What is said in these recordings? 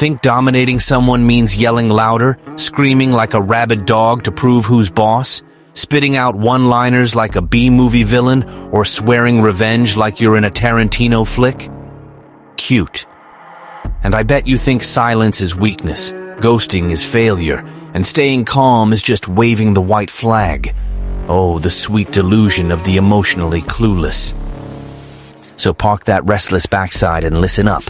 Think dominating someone means yelling louder, screaming like a rabid dog to prove who's boss, spitting out one-liners like a B-movie villain, or swearing revenge like you're in a Tarantino flick? Cute. And I bet you think silence is weakness, ghosting is failure, and staying calm is just waving the white flag. Oh, the sweet delusion of the emotionally clueless. So park that restless backside and listen up.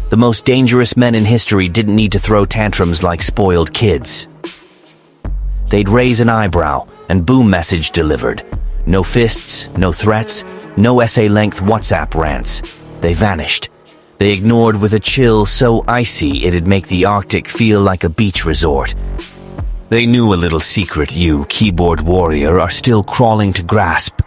The most dangerous men in history didn't need to throw tantrums like spoiled kids. They'd raise an eyebrow, and boom, message delivered. No fists, no threats, no essay-length WhatsApp rants. They vanished. They ignored with a chill so icy it'd make the Arctic feel like a beach resort. They knew a little secret you, keyboard warrior, are still crawling to grasp.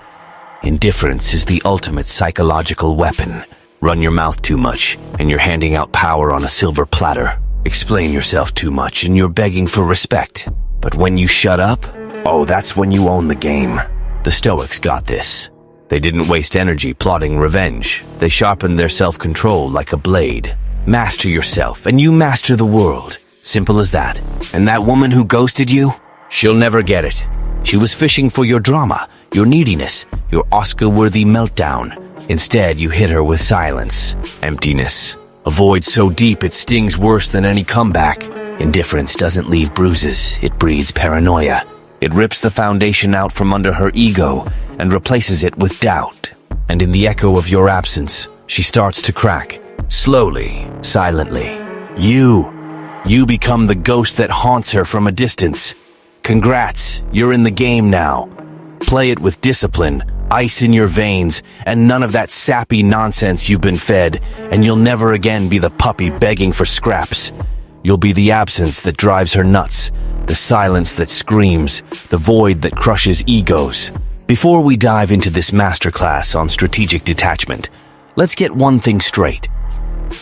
Indifference is the ultimate psychological weapon. Run your mouth too much, and you're handing out power on a silver platter. Explain yourself too much, and you're begging for respect. But when you shut up, oh, that's when you own the game. The Stoics got this. They didn't waste energy plotting revenge. They sharpened their self-control like a blade. Master yourself, and you master the world. Simple as that. And that woman who ghosted you? She'll never get it. She was fishing for your drama, your neediness, your Oscar-worthy meltdown. Instead, you hit her with silence, emptiness. A void so deep it stings worse than any comeback. Indifference doesn't leave bruises, it breeds paranoia. It rips the foundation out from under her ego and replaces it with doubt. And in the echo of your absence, she starts to crack. Slowly, silently. You become the ghost that haunts her from a distance. Congrats, you're in the game now. Play it with discipline, ice in your veins, and none of that sappy nonsense you've been fed, and you'll never again be the puppy begging for scraps. You'll be the absence that drives her nuts, the silence that screams, the void that crushes egos. Before we dive into this masterclass on strategic detachment, let's get one thing straight.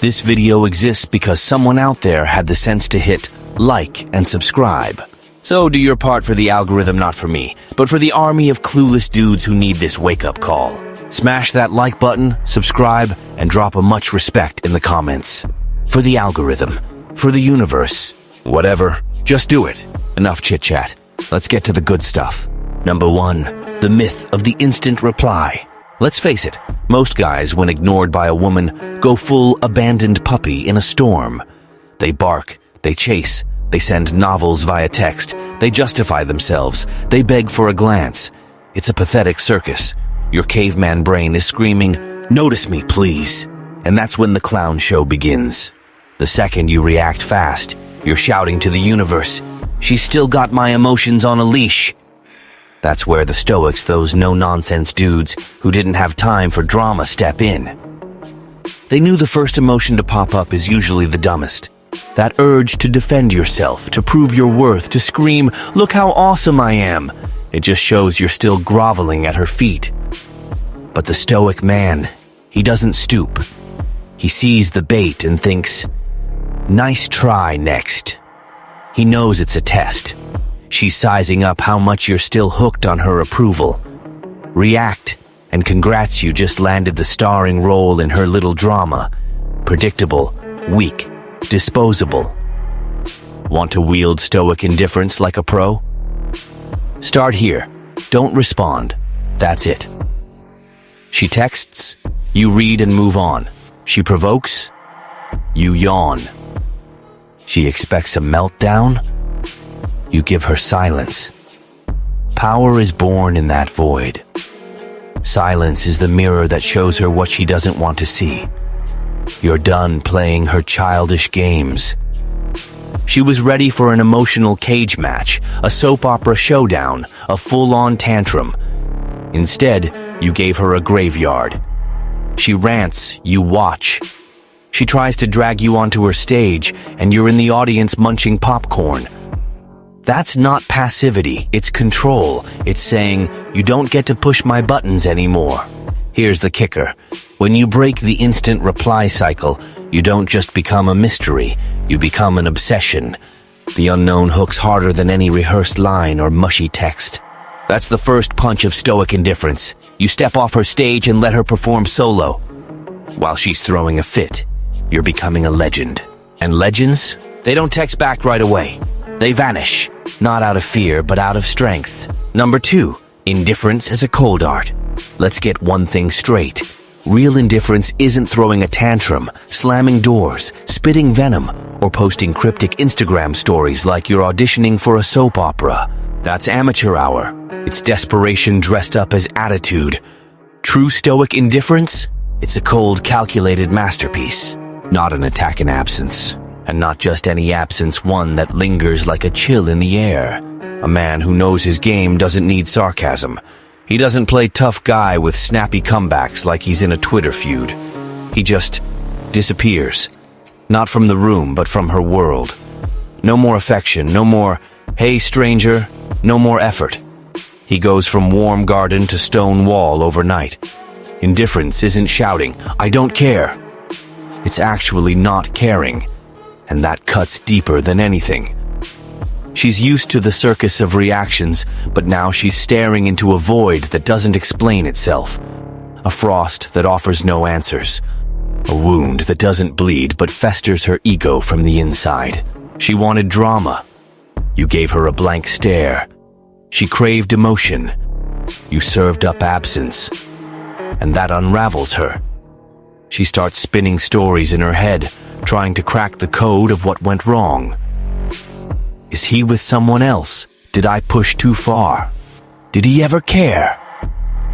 This video exists because someone out there had the sense to hit like and subscribe. So do your part for the algorithm, not for me, but for the army of clueless dudes who need this wake-up call. Smash that like button, subscribe, and drop a much respect in the comments. For the algorithm, for the universe, whatever, just do it. Enough chit-chat. Let's get to the good stuff. Number 1, the myth of the instant reply. Let's face it, most guys, when ignored by a woman, go full abandoned puppy in a storm. They bark, they chase, they send novels via text, they justify themselves, they beg for a glance. It's a pathetic circus. Your caveman brain is screaming, "Notice me, please." And that's when the clown show begins. The second you react fast, you're shouting to the universe, "She's still got my emotions on a leash." That's where the Stoics, those no-nonsense dudes who didn't have time for drama, step in. They knew the first emotion to pop up is usually the dumbest. That urge to defend yourself, to prove your worth, to scream, "Look how awesome I am." It just shows you're still groveling at her feet. But the Stoic man, he doesn't stoop. He sees the bait and thinks, "Nice try next." He knows it's a test. She's sizing up how much you're still hooked on her approval. React, and congrats, you just landed the starring role in her little drama. Predictable, weak, disposable. Want to wield Stoic indifference like a pro? Start here. Don't respond. That's it. She texts, you read and move on. She provokes, you yawn. She expects a meltdown, you give her silence. Power is born in that void. Silence is the mirror that shows her what she doesn't want to see. You're done playing her childish games. She was ready for an emotional cage match, a soap opera showdown, a full-on tantrum. Instead, you gave her a graveyard. She rants, you watch. She tries to drag you onto her stage, and you're in the audience munching popcorn. That's not passivity, it's control. It's saying, you don't get to push my buttons anymore. Here's the kicker. When you break the instant reply cycle, you don't just become a mystery, you become an obsession. The unknown hooks harder than any rehearsed line or mushy text. That's the first punch of Stoic indifference. You step off her stage and let her perform solo. While she's throwing a fit, you're becoming a legend. And legends? They don't text back right away. They vanish, not out of fear, but out of strength. Number 2, indifference is a cold art. Let's get one thing straight. Real indifference isn't throwing a tantrum, slamming doors, spitting venom, or posting cryptic Instagram stories like you're auditioning for a soap opera. That's amateur hour. It's desperation dressed up as attitude. True stoic indifference? It's a cold, calculated masterpiece. Not an attack in absence. And not just any absence, one that lingers like a chill in the air. A man who knows his game doesn't need sarcasm. He doesn't play tough guy with snappy comebacks like he's in a Twitter feud. He just disappears. Not from the room, but from her world. No more affection, no more, hey stranger, no more effort. He goes from warm garden to stone wall overnight. Indifference isn't shouting, I don't care. It's actually not caring. And that cuts deeper than anything. She's used to the circus of reactions, but now she's staring into a void that doesn't explain itself. A frost that offers no answers. A wound that doesn't bleed but festers her ego from the inside. She wanted drama. You gave her a blank stare. She craved emotion. You served up absence. And that unravels her. She starts spinning stories in her head, trying to crack the code of what went wrong. Is he with someone else? Did I push too far? Did he ever care?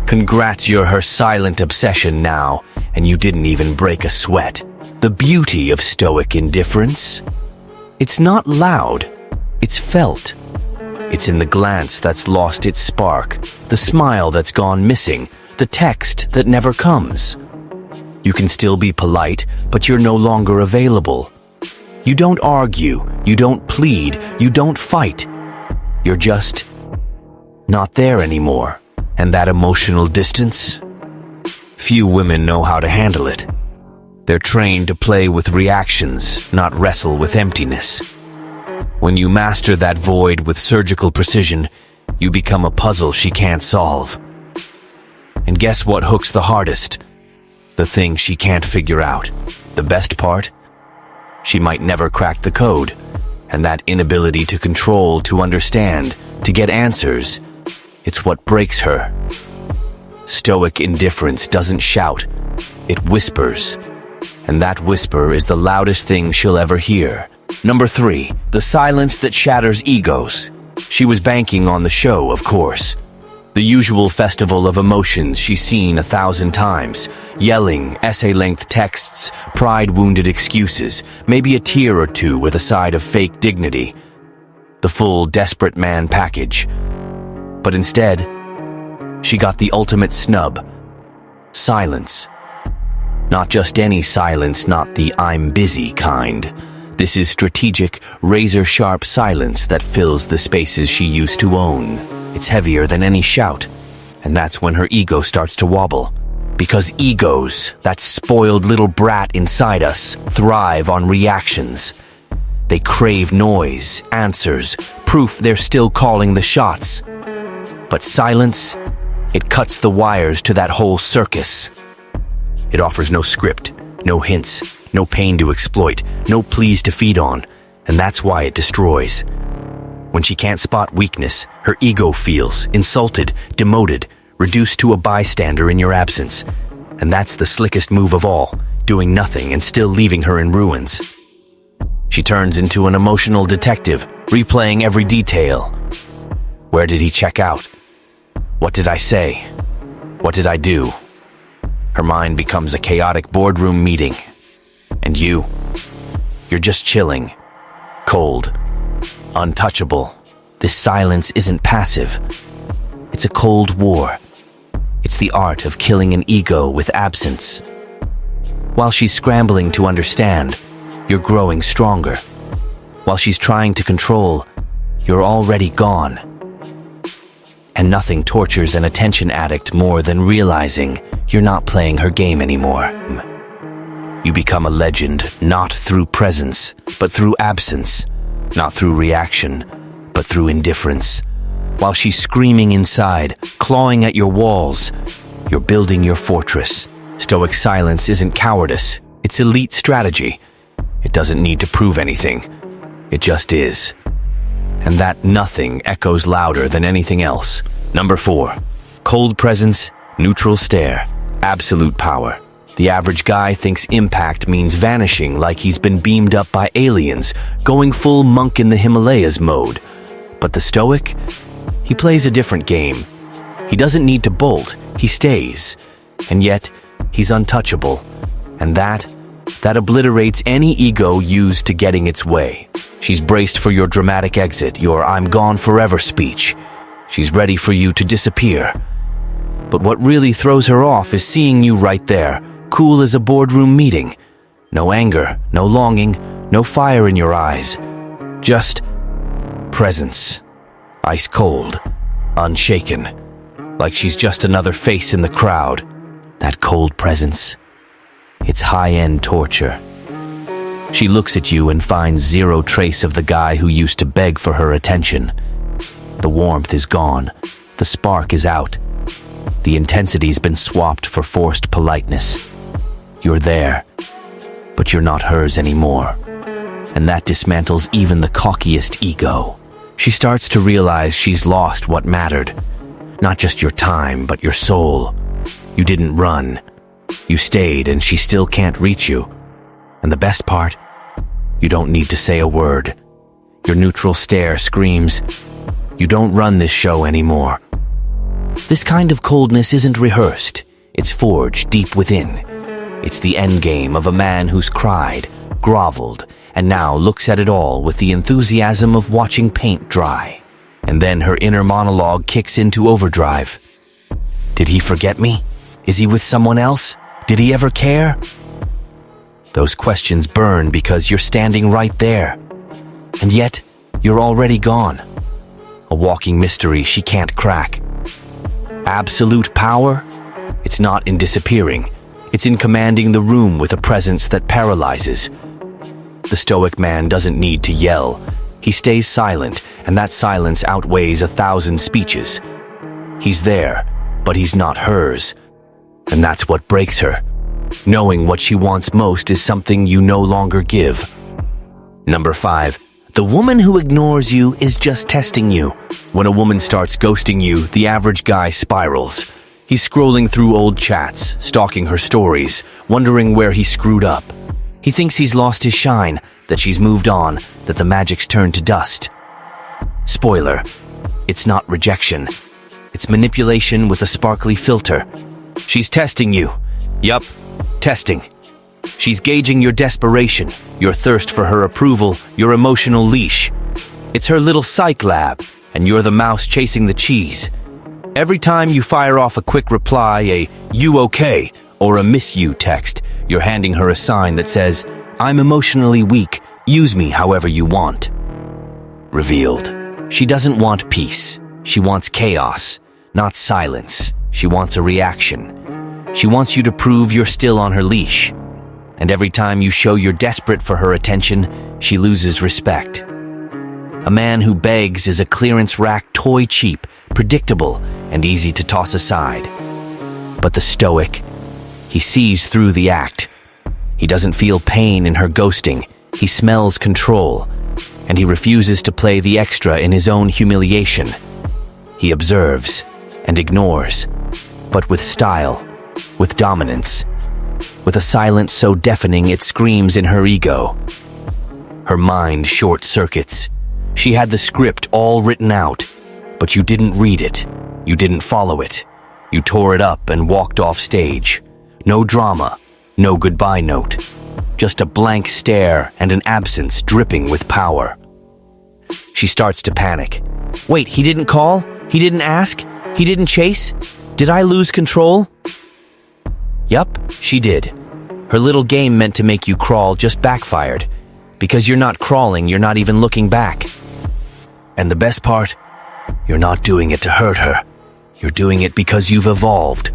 Congrats, you're her silent obsession now, and you didn't even break a sweat. The beauty of stoic indifference? It's not loud, it's felt. It's in the glance that's lost its spark, the smile that's gone missing, the text that never comes. You can still be polite, but you're no longer available. You don't argue, you don't plead, you don't fight. You're just not there anymore. And that emotional distance? Few women know how to handle it. They're trained to play with reactions, not wrestle with emptiness. When you master that void with surgical precision, you become a puzzle she can't solve. And guess what hooks the hardest? The thing she can't figure out. The best part? She might never crack the code, and that inability to control, to understand, to get answers, it's what breaks her. Stoic indifference doesn't shout, it whispers, and that whisper is the loudest thing she'll ever hear. Number 3, the silence that shatters egos. She was banking on the show, of course. The usual festival of emotions she's seen 1,000 times. Yelling, essay-length texts, pride-wounded excuses, maybe a tear or two with a side of fake dignity. The full desperate man package. But instead, she got the ultimate snub. Silence. Not just any silence, not the I'm busy kind. This is strategic, razor-sharp silence that fills the spaces she used to own. It's heavier than any shout, and that's when her ego starts to wobble. Because egos, that spoiled little brat inside us, thrive on reactions. They crave noise, answers, proof they're still calling the shots. But silence, it cuts the wires to that whole circus. It offers no script, no hints, no pain to exploit, no pleas to feed on, and that's why it destroys. When she can't spot weakness, her ego feels insulted, demoted, reduced to a bystander in your absence. And that's the slickest move of all, doing nothing and still leaving her in ruins. She turns into an emotional detective, replaying every detail. Where did he check out? What did I say? What did I do? Her mind becomes a chaotic boardroom meeting. And you're just chilling, cold, untouchable. This silence isn't passive. It's a cold war. It's the art of killing an ego with absence. While she's scrambling to understand, you're growing stronger. While she's trying to control, you're already gone. And nothing tortures an attention addict more than realizing you're not playing her game anymore. You become a legend, not through presence, but through absence. Not through reaction, but through indifference. While she's screaming inside, clawing at your walls, you're building your fortress. Stoic silence isn't cowardice, it's elite strategy. It doesn't need to prove anything. It just is. And that nothing echoes louder than anything else. Number 4. Cold presence, neutral stare, absolute power. The average guy thinks impact means vanishing, like he's been beamed up by aliens, going full monk in the Himalayas mode. But the Stoic? He plays a different game. He doesn't need to bolt, he stays. And yet, he's untouchable. And that obliterates any ego used to getting its way. She's braced for your dramatic exit, your "I'm gone forever" speech. She's ready for you to disappear. But what really throws her off is seeing you right there, cool as a boardroom meeting. No anger, no longing, no fire in your eyes. Just presence. Ice cold, unshaken. Like she's just another face in the crowd. That cold presence. It's high-end torture. She looks at you and finds zero trace of the guy who used to beg for her attention. The warmth is gone. The spark is out. The intensity's been swapped for forced politeness. You're there, but you're not hers anymore. And that dismantles even the cockiest ego. She starts to realize she's lost what mattered. Not just your time, but your soul. You didn't run. You stayed, and she still can't reach you. And the best part? You don't need to say a word. Your neutral stare screams, "You don't run this show anymore." This kind of coldness isn't rehearsed. It's forged deep within. It's the endgame of a man who's cried, groveled, and now looks at it all with the enthusiasm of watching paint dry. And then her inner monologue kicks into overdrive. Did he forget me? Is he with someone else? Did he ever care? Those questions burn because you're standing right there. And yet, you're already gone. A walking mystery she can't crack. Absolute power? It's not in disappearing. It's in commanding the room with a presence that paralyzes. The Stoic man doesn't need to yell. He stays silent, and that silence outweighs 1,000 speeches. He's there, but he's not hers. And that's what breaks her. Knowing what she wants most is something you no longer give. Number 5. The woman who ignores you is just testing you. When a woman starts ghosting you, the average guy spirals. He's scrolling through old chats, stalking her stories, wondering where he screwed up. He thinks he's lost his shine, that she's moved on, that the magic's turned to dust. Spoiler, it's not rejection. It's manipulation with a sparkly filter. She's testing you. Yup, testing. She's gauging your desperation, your thirst for her approval, your emotional leash. It's her little psych lab, and you're the mouse chasing the cheese. Every time you fire off a quick reply, a "you okay?" or a "miss you" text, you're handing her a sign that says, "I'm emotionally weak, use me however you want." Revealed. She doesn't want peace. She wants chaos, not silence. She wants a reaction. She wants you to prove you're still on her leash. And every time you show you're desperate for her attention, she loses respect. A man who begs is a clearance rack toy cheap, predictable, and easy to toss aside. But the Stoic, he sees through the act. He doesn't feel pain in her ghosting. He smells control, and he refuses to play the extra in his own humiliation. He observes and ignores, but with style, with dominance, with a silence so deafening it screams in her ego. Her mind short-circuits. She had the script all written out, but you didn't read it. You didn't follow it. You tore it up and walked off stage. No drama, no goodbye note. Just a blank stare and an absence dripping with power. She starts to panic. Wait, he didn't call? He didn't ask? He didn't chase? Did I lose control? Yup, she did. Her little game meant to make you crawl just backfired. Because you're not crawling, you're not even looking back. And the best part? You're not doing it to hurt her. You're doing it because you've evolved.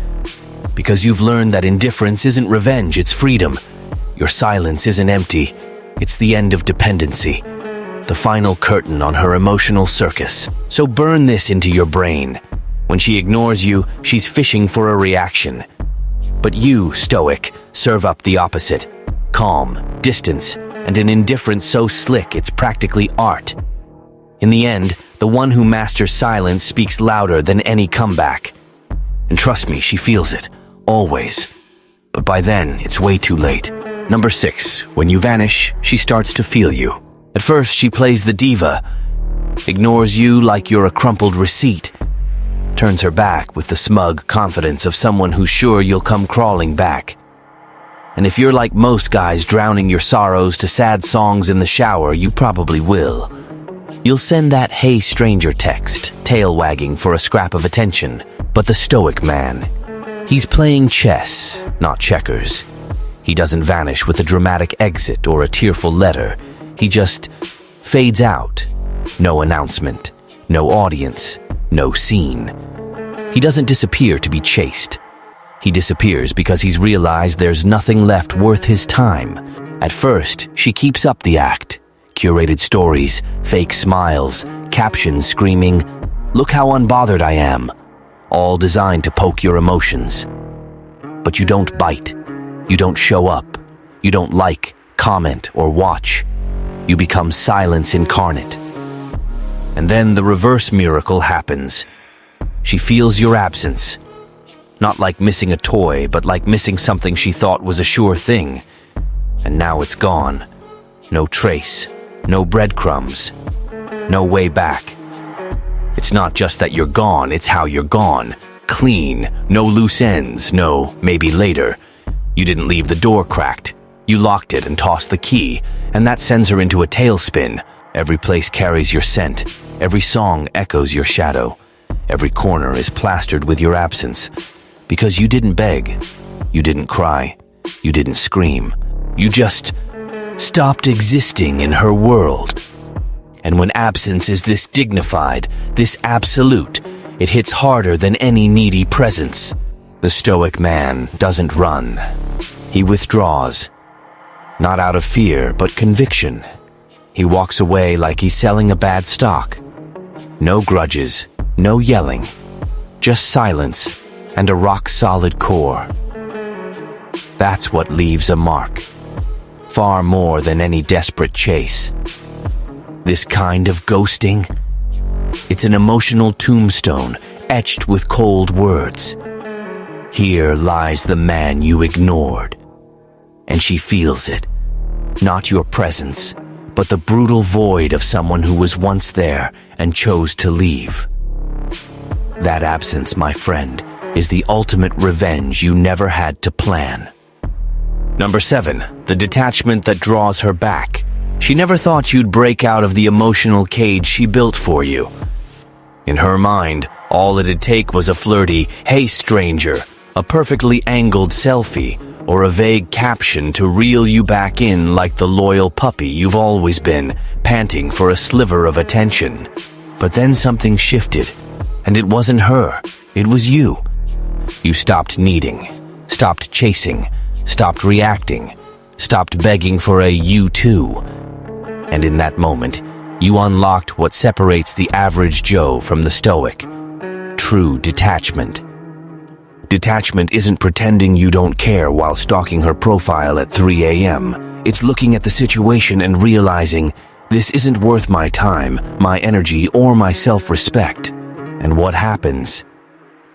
Because you've learned that indifference isn't revenge, it's freedom. Your silence isn't empty. It's the end of dependency. The final curtain on her emotional circus. So burn this into your brain. When she ignores you, she's fishing for a reaction. But you, Stoic, serve up the opposite. Calm, distance, and an indifference so slick it's practically art. In the end, the one who masters silence speaks louder than any comeback. And trust me, she feels it, always. But by then, it's way too late. Number 6, when you vanish, she starts to feel you. At first, she plays the diva, ignores you like you're a crumpled receipt, turns her back with the smug confidence of someone who's sure you'll come crawling back. And if you're like most guys drowning your sorrows to sad songs in the shower, you probably will. You'll send that "Hey stranger" text, tail wagging for a scrap of attention. But the Stoic man, he's playing chess, not checkers. He doesn't vanish with a dramatic exit or a tearful letter. He just fades out. No announcement, no audience, no scene. He doesn't disappear to be chased. He disappears because he's realized there's nothing left worth his time. At first, she keeps up the act. Curated stories, fake smiles, captions screaming, "Look how unbothered I am," all designed to poke your emotions. But you don't bite. You don't show up. You don't like, comment, or watch. You become silence incarnate. And then the reverse miracle happens. She feels your absence. Not like missing a toy, but like missing something she thought was a sure thing. And now it's gone. No trace. No breadcrumbs. No way back. It's not just that you're gone, it's how you're gone. Clean. No loose ends. No, maybe later. You didn't leave the door cracked. You locked it and tossed the key, and that sends her into a tailspin. Every place carries your scent. Every song echoes your shadow. Every corner is plastered with your absence. Because you didn't beg. You didn't cry. You didn't scream. You just stopped existing in her world. And when absence is this dignified, this absolute, it hits harder than any needy presence. The Stoic man doesn't run. He withdraws. Not out of fear, but conviction. He walks away like he's selling a bad stock. No grudges, no yelling, just silence and a rock-solid core. That's what leaves a mark. Far more than any desperate chase. This kind of ghosting, it's an emotional tombstone etched with cold words. Here lies the man you ignored. And she feels it. Not your presence, but the brutal void of someone who was once there and chose to leave. That absence, my friend, is the ultimate revenge you never had to plan. Number 7, the detachment that draws her back. She never thought you'd break out of the emotional cage she built for you. In her mind, all it'd take was a flirty, "Hey stranger," a perfectly angled selfie, or a vague caption to reel you back in like the loyal puppy you've always been, panting for a sliver of attention. But then something shifted, and it wasn't her, it was you. You stopped needing, stopped chasing, stopped reacting, stopped begging for a "you too." And in that moment, you unlocked what separates the average Joe from the Stoic. True detachment. Detachment isn't pretending you don't care while stalking her profile at 3 a.m. It's looking at the situation and realizing, this isn't worth my time, my energy, or my self-respect. And what happens?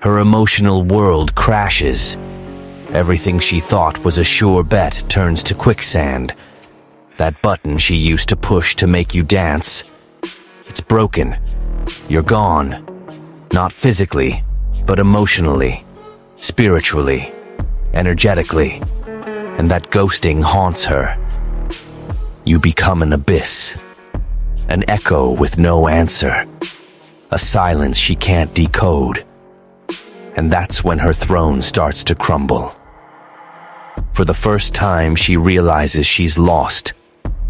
Her emotional world crashes. Everything she thought was a sure bet turns to quicksand. That button she used to push to make you dance, it's broken. You're gone. Not physically, but emotionally, spiritually, energetically. And that ghosting haunts her. You become an abyss. An echo with no answer. A silence she can't decode. And that's when her throne starts to crumble. For the first time, she realizes she's lost.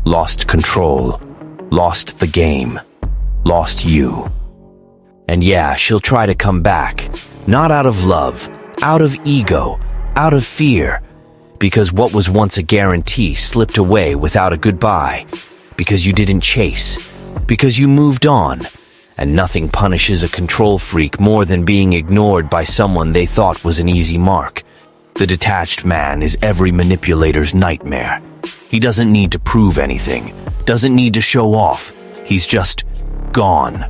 Lost control. Lost the game. Lost you. And yeah, she'll try to come back. Not out of love. Out of ego. Out of fear. Because what was once a guarantee slipped away without a goodbye. Because you didn't chase. Because you moved on. And nothing punishes a control freak more than being ignored by someone they thought was an easy mark. The detached man is every manipulator's nightmare. He doesn't need to prove anything, doesn't need to show off. He's just gone.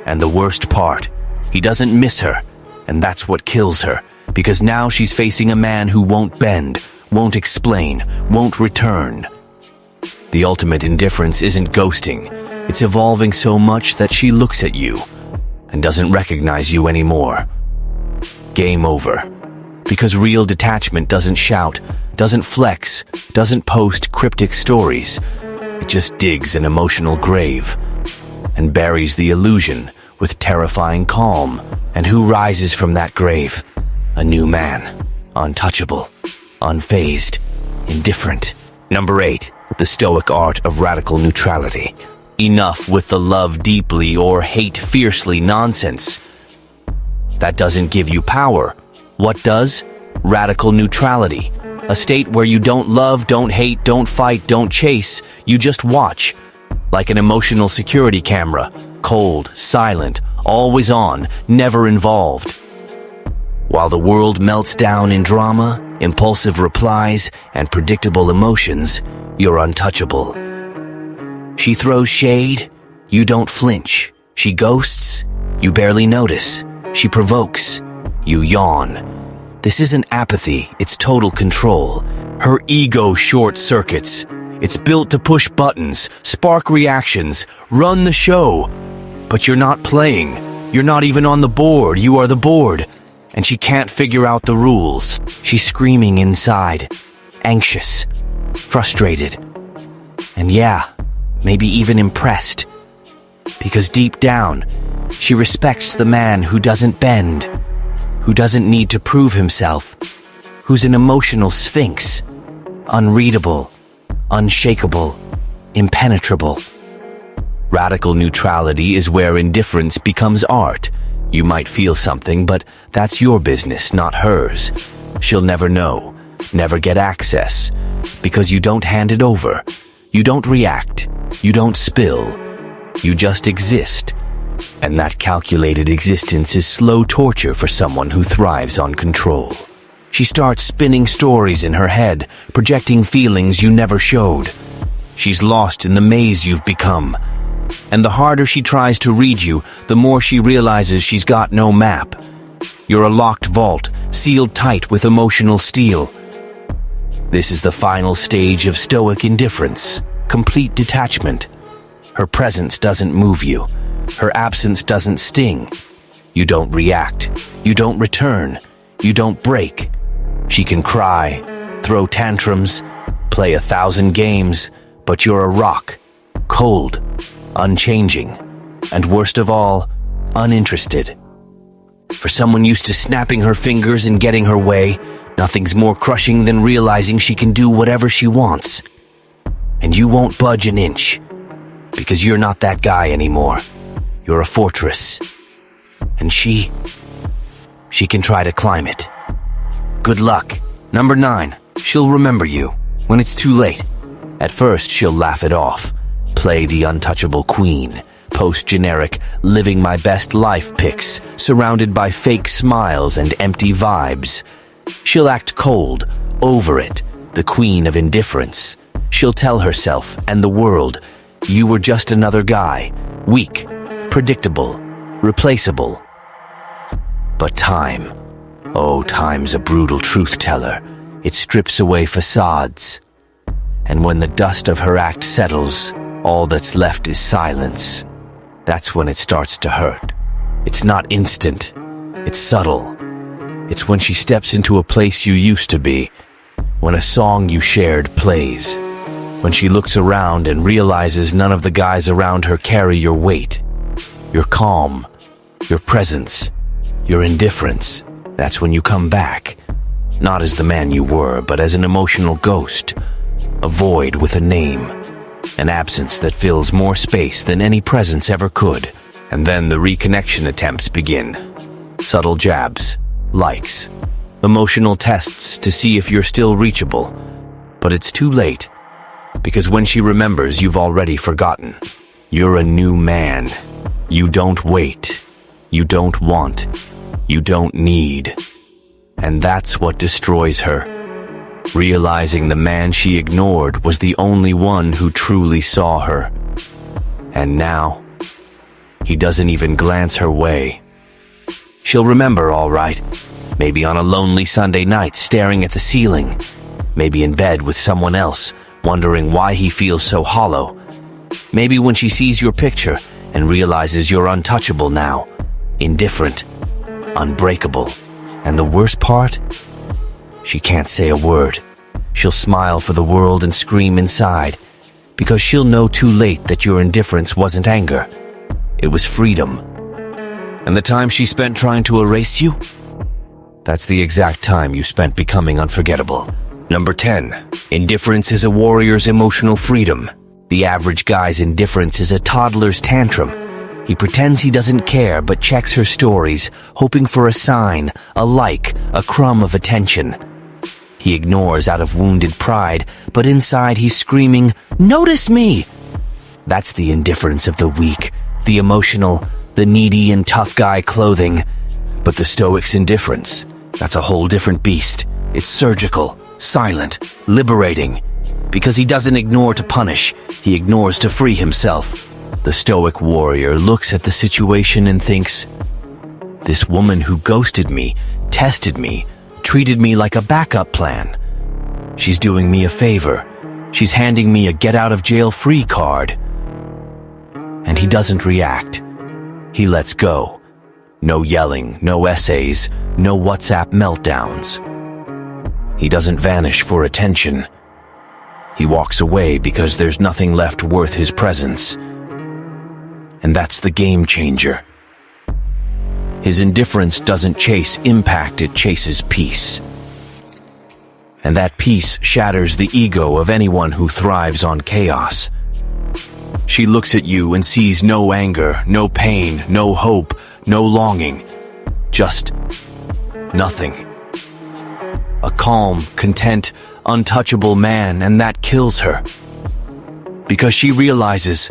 And the worst part, he doesn't miss her, and that's what kills her, because now she's facing a man who won't bend, won't explain, won't return. The ultimate indifference isn't ghosting. It's evolving so much that she looks at you and doesn't recognize you anymore. Game over. Because real detachment doesn't shout, doesn't flex, doesn't post cryptic stories. It just digs an emotional grave and buries the illusion with terrifying calm. And who rises from that grave? A new man. Untouchable. Unfazed. Indifferent. Number 8. The Stoic art of radical neutrality. Enough with the love deeply or hate fiercely nonsense. That doesn't give you power. What does? Radical neutrality. A state where you don't love, don't hate, don't fight, don't chase. You just watch. Like an emotional security camera. Cold, silent, always on, never involved. While the world melts down in drama, impulsive replies, and predictable emotions, you're untouchable. She throws shade, you don't flinch. She ghosts, you barely notice. She provokes, you yawn. This isn't apathy, it's total control. Her ego short circuits. It's built to push buttons, spark reactions, run the show. But you're not playing. You're not even on the board, you are the board. And she can't figure out the rules. She's screaming inside, anxious, frustrated, and yeah, maybe even impressed. Because deep down, she respects the man who doesn't bend, who doesn't need to prove himself, who's an emotional sphinx, unreadable, unshakable, impenetrable. Radical neutrality is where indifference becomes art. You might feel something, but that's your business, not hers. She'll never know, never get access, because you don't hand it over. You don't react. You don't spill. You just exist. And that calculated existence is slow torture for someone who thrives on control. She starts spinning stories in her head, projecting feelings you never showed. She's lost in the maze you've become. And the harder she tries to read you, the more she realizes she's got no map. You're a locked vault, sealed tight with emotional steel. This is the final stage of Stoic indifference, complete detachment. Her presence doesn't move you. Her absence doesn't sting. You don't react. You don't return. You don't break. She can cry, throw tantrums, play 1,000 games, but you're a rock, cold, unchanging, and worst of all, uninterested. For someone used to snapping her fingers and getting her way, nothing's more crushing than realizing she can do whatever she wants. And you won't budge an inch, because you're not that guy anymore. You're a fortress. And she can try to climb it. Good luck. Number 9, she'll remember you when it's too late. At first, she'll laugh it off. Play the untouchable queen, post generic living my best life pics, surrounded by fake smiles and empty vibes. She'll act cold, over it, the queen of indifference. She'll tell herself and the world, you were just another guy, weak, predictable, replaceable. But time, oh, time's a brutal truth teller. It strips away facades. And when the dust of her act settles, all that's left is silence. That's when it starts to hurt. It's not instant. It's subtle. It's when she steps into a place you used to be, when a song you shared plays, when she looks around and realizes none of the guys around her carry your weight, your calm, your presence, your indifference. That's when you come back, not as the man you were, but as an emotional ghost, a void with a name. An absence that fills more space than any presence ever could. And then the reconnection attempts begin. Subtle jabs, likes, emotional tests to see if you're still reachable. But it's too late, because when she remembers, you've already forgotten. You're a new man. You don't wait. You don't want. You don't need. And that's what destroys her. realizing the man she ignored was the only one who truly saw her. And now, he doesn't even glance her way. She'll remember, all right. Maybe on a lonely Sunday night, staring at the ceiling. Maybe in bed with someone else, wondering why he feels so hollow. Maybe when she sees your picture and realizes you're untouchable now, indifferent, unbreakable. And the worst part? She can't say a word. She'll smile for the world and scream inside, because she'll know too late that your indifference wasn't anger. It was freedom. And the time she spent trying to erase you? That's the exact time you spent becoming unforgettable. Number 10. Indifference is a warrior's emotional freedom. The average guy's indifference is a toddler's tantrum. He pretends he doesn't care but checks her stories, hoping for a sign, a like, a crumb of attention. He ignores out of wounded pride, but inside he's screaming, "Notice me!" That's the indifference of the weak, the emotional, the needy and tough guy clothing. But the Stoic's indifference, that's a whole different beast. It's surgical, silent, liberating. Because he doesn't ignore to punish, he ignores to free himself. The Stoic warrior looks at the situation and thinks, "This woman who ghosted me, tested me, treated me like a backup plan. She's doing me a favor. She's handing me a get-out-of-jail-free card." And he doesn't react. He lets go. No yelling, no essays, no WhatsApp meltdowns. He doesn't vanish for attention. He walks away because there's nothing left worth his presence. And that's the game changer. His indifference doesn't chase impact, it chases peace. And that peace shatters the ego of anyone who thrives on chaos. She looks at you and sees no anger, no pain, no hope, no longing. Just nothing. A calm, content, untouchable man, and that kills her. Because she realizes,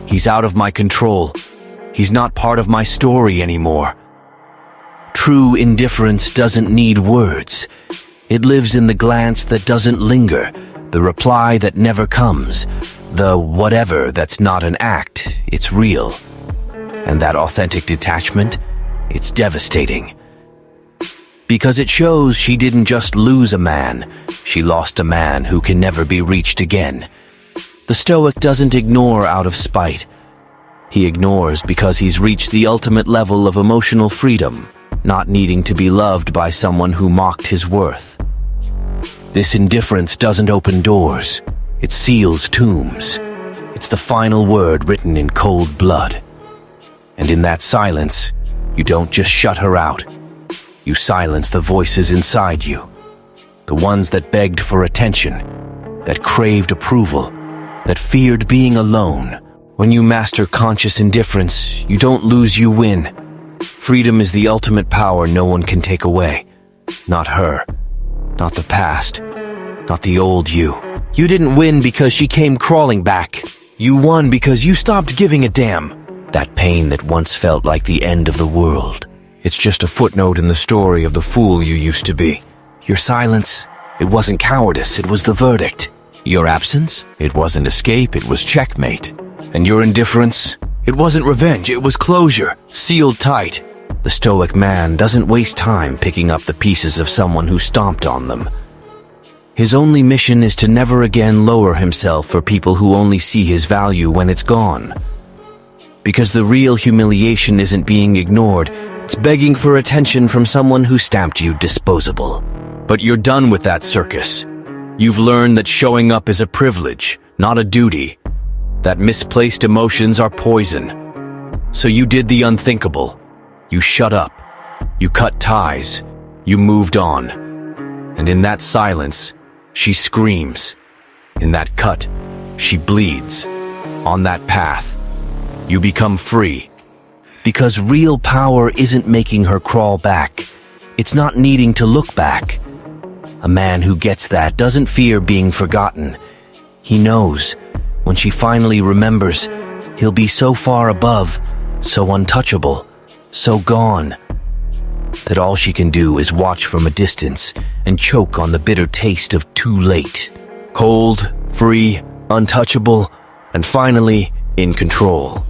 he's out of my control. He's not part of my story anymore. True indifference doesn't need words. It lives in the glance that doesn't linger, the reply that never comes, the whatever that's not an act, it's real. And that authentic detachment, it's devastating. Because it shows she didn't just lose a man, she lost a man who can never be reached again. The Stoic doesn't ignore out of spite. He ignores because he's reached the ultimate level of emotional freedom, not needing to be loved by someone who mocked his worth. This indifference doesn't open doors. It seals tombs. It's the final word written in cold blood. And in that silence, you don't just shut her out. You silence the voices inside you. The ones that begged for attention, that craved approval, that feared being alone. When you master conscious indifference, you don't lose, you win. Freedom is the ultimate power no one can take away. Not her. Not the past. Not the old you. You didn't win because she came crawling back. You won because you stopped giving a damn. That pain that once felt like the end of the world. It's just a footnote in the story of the fool you used to be. Your silence, it wasn't cowardice, it was the verdict. Your absence, it wasn't escape, it was checkmate. And your indifference, it wasn't revenge, it was closure, sealed tight. The Stoic man doesn't waste time picking up the pieces of someone who stomped on them. His only mission is to never again lower himself for people who only see his value when it's gone. Because the real humiliation isn't being ignored, it's begging for attention from someone who stamped you disposable. But you're done with that circus. You've learned that showing up is a privilege, not a duty. That misplaced emotions are poison. So you did the unthinkable. You shut up. You cut ties. You moved on. And in that silence, she screams. In that cut, she bleeds. On that path, you become free. Because real power isn't making her crawl back. It's not needing to look back. A man who gets that doesn't fear being forgotten. He knows, when she finally remembers, he'll be so far above, so untouchable, so gone. that all she can do is watch from a distance and choke on the bitter taste of too late. Cold, free, untouchable, and finally, in control.